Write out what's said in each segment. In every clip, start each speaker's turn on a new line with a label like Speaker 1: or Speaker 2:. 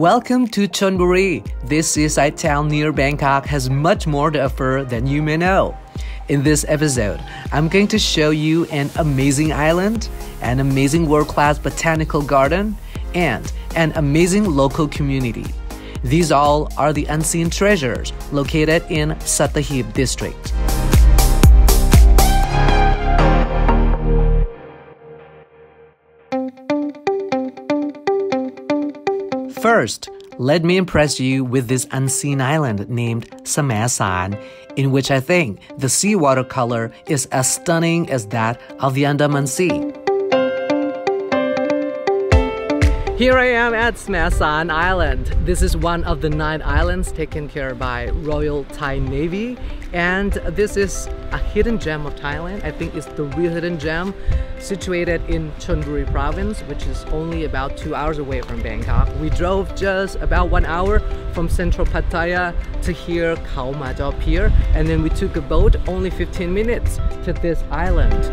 Speaker 1: Welcome to Chonburi. This seaside town near Bangkok has much more to offer than you may know. In this episode, I'm going to show you an amazing island, an amazing world-class botanical garden, and an amazing local community. These all are the unseen treasures located in Sattahip district. First, let me impress you with this unseen island named Samae Sarn, in which I think the seawater color is as stunning as that of the Andaman Sea. Here I am at Samae Sarn Island. This is one of the 9 islands taken care by Royal Thai Navy, and this is a hidden gem of Thailand. I think it's the real hidden gem, situated in Chonburi province, which is only about 2 hours away from Bangkok. We drove just about 1 hour from central Pattaya to here, Khao Ma Jor pier, and then we took a boat only 15 minutes to this island.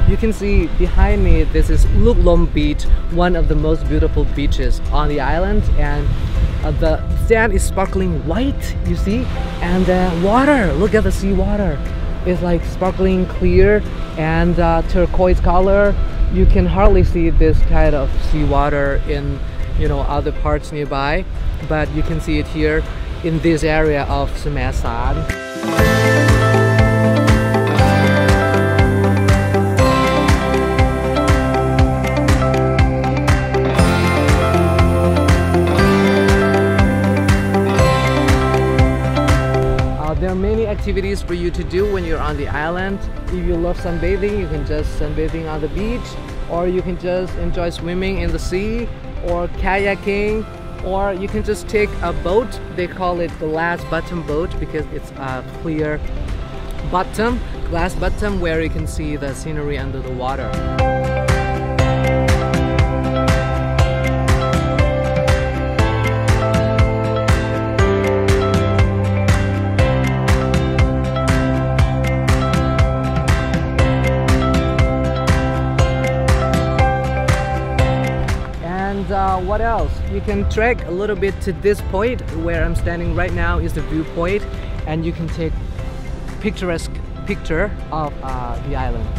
Speaker 1: You can see behind me, this is Luk Lom Beach, one of the most beautiful beaches on the island, and the sand is sparkling white, you see, and water, look at the sea water. It's like sparkling clear and turquoise color. You can hardly see this kind of sea water in, other parts nearby, but you can see it here in this area of Samae Sarn. There are many activities for you to do when you're on the island. If you love sunbathing, you can just sunbathing on the beach, or you can just enjoy swimming in the sea, or kayaking, or you can just take a boat. They call it glass bottom boat because it's a clear bottom, glass bottom, where you can see the scenery under the water. What else? You can trek a little bit to this point where I'm standing right now is the viewpoint, and you can take picturesque picture of the island.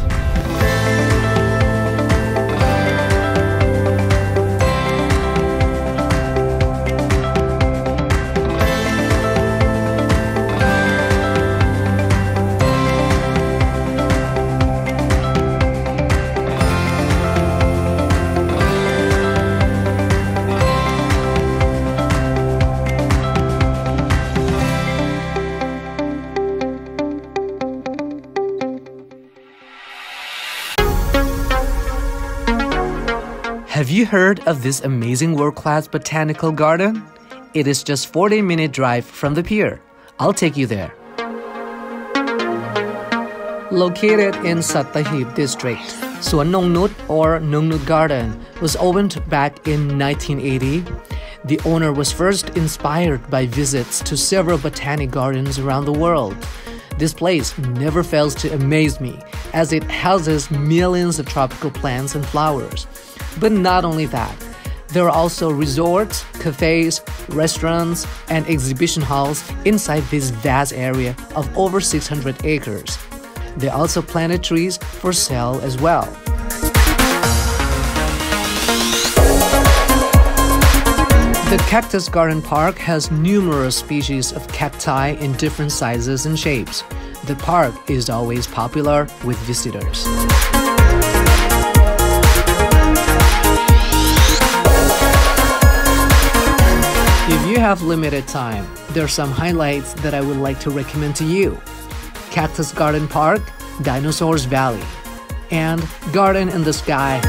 Speaker 1: Have you heard of this amazing world-class botanical garden? It is just 40-minute drive from the pier. I'll take you there. Located in Sattahip district, Suan Nong Nooch or Nong Nooch Garden was opened back in 1980. The owner was first inspired by visits to several botanic gardens around the world. This place never fails to amaze me, as it houses millions of tropical plants and flowers. But not only that, there are also resorts, cafes, restaurants, and exhibition halls inside this vast area of over 600 acres. They also planted trees for sale as well. The Cactus Garden Park has numerous species of cacti in different sizes and shapes. The park is always popular with visitors. If you have limited time, there are some highlights that I would like to recommend to you. Cactus Garden Park, Dinosaurs Valley, and Garden in the Sky.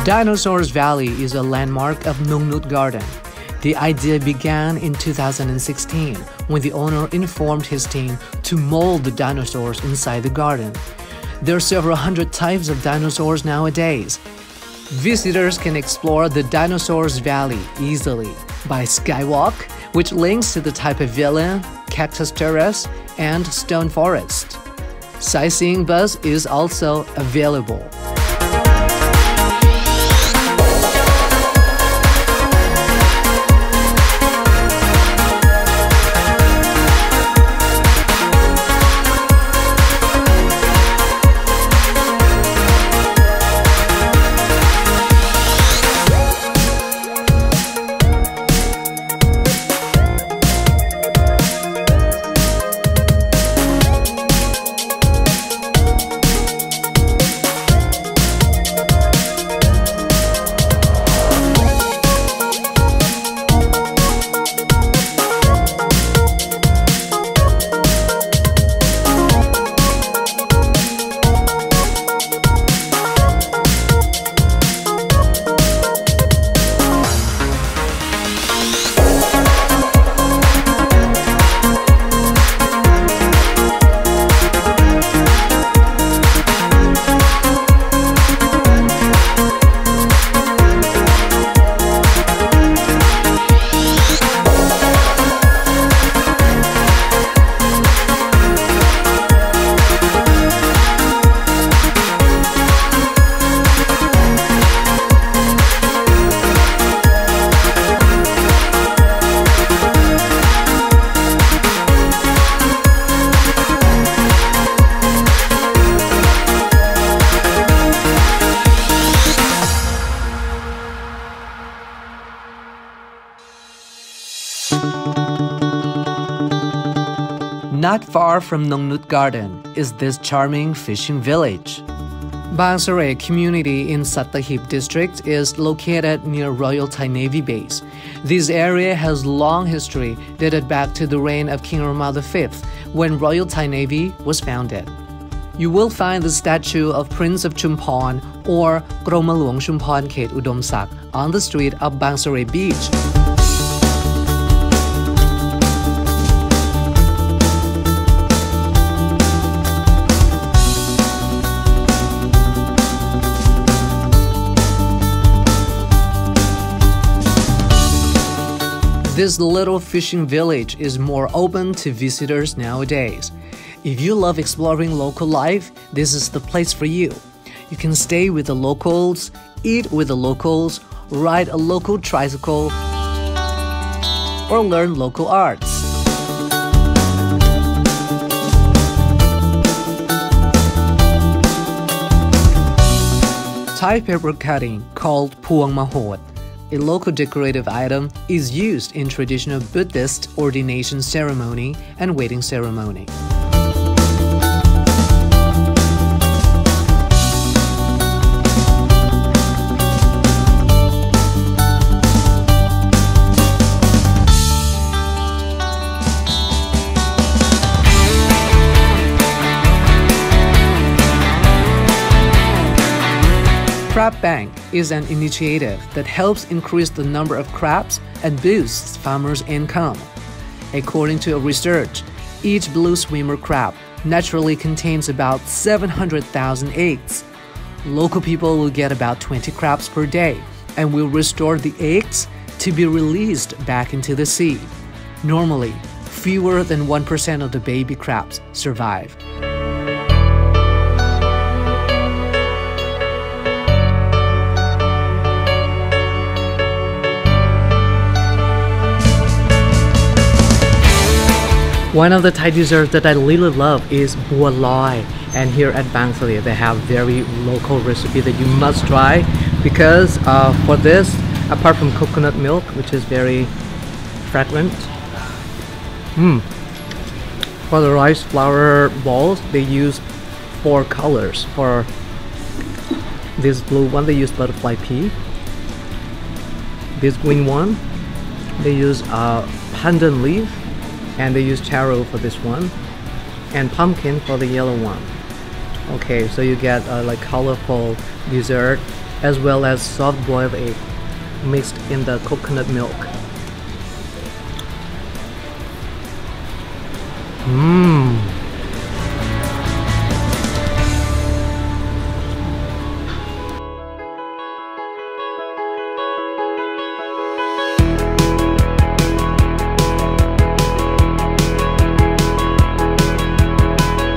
Speaker 1: Dinosaurs Valley is a landmark of Nong Nooch Garden. The idea began in 2016 when the owner informed his team to mold the dinosaurs inside the garden. There are several hundred types of dinosaurs nowadays. Visitors can explore the Dinosaurs Valley easily by skywalk, which links to the type of villa, cactus terrace, and stone forest. Sightseeing bus is also available. Not far from Nong Nooch Garden is this charming fishing village. Rai Community in Sattahip district is located near Royal Thai Navy base. This area has long history dated back to the reign of King Rama V when Royal Thai Navy was founded. You will find the statue of Prince of Chumphon or Khao Ma Luang Chumphon Khet Udom Sak on the street of Rai Beach. This little fishing village is more open to visitors nowadays. If you love exploring local life, this is the place for you. You can stay with the locals, eat with the locals, ride a local tricycle, or learn local arts. Thai paper cutting called Puang Mahot, a local decorative item, is used in traditional Buddhist ordination ceremony and wedding ceremony. Crab Bank is an initiative that helps increase the number of crabs and boosts farmers' income. According to a research, each blue swimmer crab naturally contains about 700,000 eggs. Local people will get about 20 crabs per day and will restore the eggs to be released back into the sea. Normally, fewer than 1% of the baby crabs survive. One of the Thai desserts that I really love is bua loi, and here at Bang Plu they have very local recipe that you must try because for this, apart from coconut milk, which is very fragrant, for the rice flour balls they use 4 colors. For this blue one they use butterfly pea, this green one they use pandan leaf, and they use taro for this one, and pumpkin for the yellow one. Okay, so you get like colorful dessert as well as soft-boiled egg mixed in the coconut milk.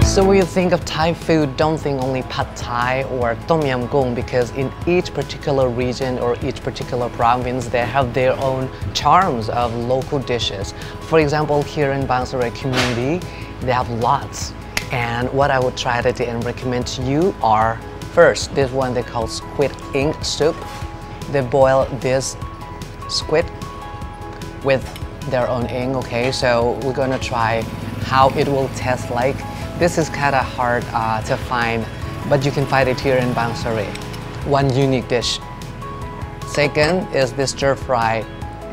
Speaker 1: So when you think of Thai food, don't think only Pad Thai or Tom Yam Goong, because in each particular region or each particular province, they have their own charms of local dishes. For example, here in Rai Community, they have lots. And what I would try today and recommend to you are, first, this one they call squid ink soup. They boil this squid with their own ink, okay? So we're gonna try how it will taste like. This is kind of hard to find, but you can find it here in Bang Sari. One unique dish. Second is this stir-fried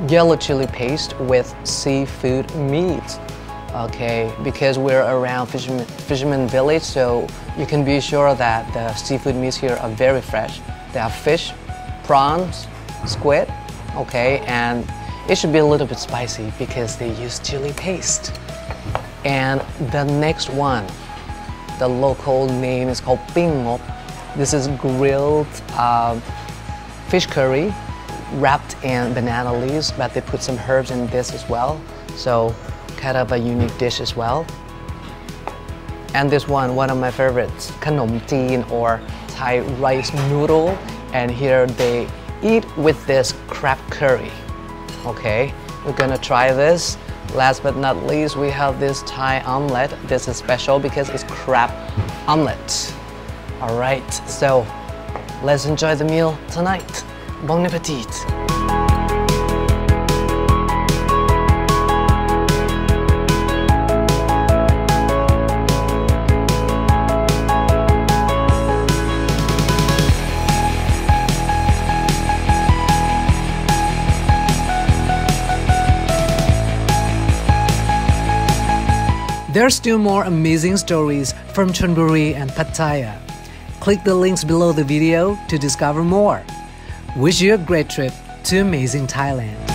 Speaker 1: yellow chili paste with seafood meat. Okay, because we're around fisherman village, so you can be sure that the seafood meats here are very fresh. They have fish, prawns, squid, okay, and it should be a little bit spicy because they use chili paste. And the next one, the local name is called Ping Ngop. This is grilled fish curry wrapped in banana leaves, but they put some herbs in this as well. So kind of a unique dish as well. And this one of my favorites, Khanom Teen or Thai rice noodle. And here they eat with this crab curry. Okay, we're gonna try this. Last but not least, we have this Thai omelette. This is special because it's crab omelette. All right, so let's enjoy the meal tonight. Bon appetit! There are still more amazing stories from Chonburi and Pattaya. Click the links below the video to discover more. Wish you a great trip to amazing Thailand.